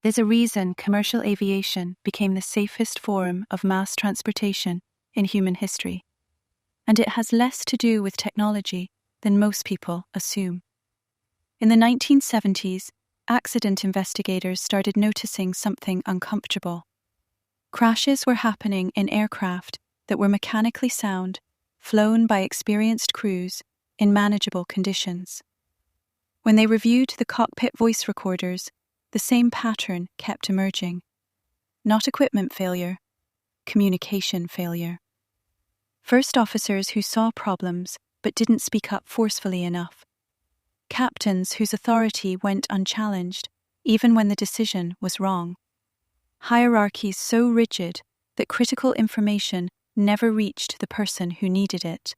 There's a reason commercial aviation became the safest form of mass transportation in human history, and it has less to do with technology than most people assume. In the 1970s, accident investigators started noticing something uncomfortable. Crashes were happening in aircraft that were mechanically sound, flown by experienced crews in manageable conditions. When they reviewed the cockpit voice recorders, the same pattern kept emerging. Not equipment failure, communication failure. First officers who saw problems but didn't speak up forcefully enough. Captains whose authority went unchallenged, even when the decision was wrong. Hierarchies so rigid that critical information never reached the person who needed it.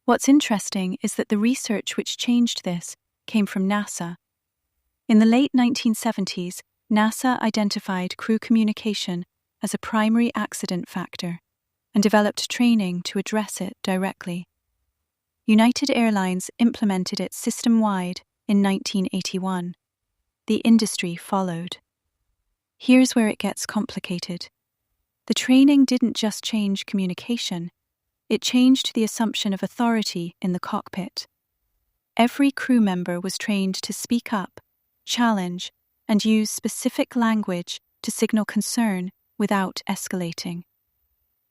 What's interesting is that the research which changed this came from NASA. In the late 1970s, NASA identified crew communication as a primary accident factor and developed training to address it directly. United Airlines implemented it system-wide in 1981. The industry followed. Here's where it gets complicated. The training didn't just change communication, it changed the assumption of authority in the cockpit. Every crew member was trained to speak up, challenge, and use specific language to signal concern without escalating.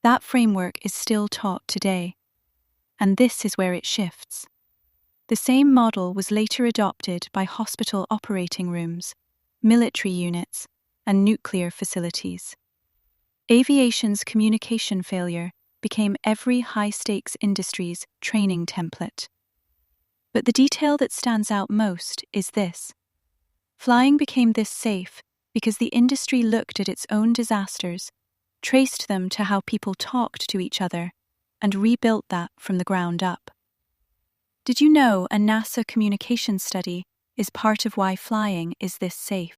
That framework is still taught today, and this is where it shifts. The same model was later adopted by hospital operating rooms, military units, and nuclear facilities. Aviation's communication failure became every high-stakes industry's training template. But the detail that stands out most is this. Flying became this safe because the industry looked at its own disasters, traced them to how people talked to each other, and rebuilt that from the ground up. Did you know a NASA communication study is part of why flying is this safe?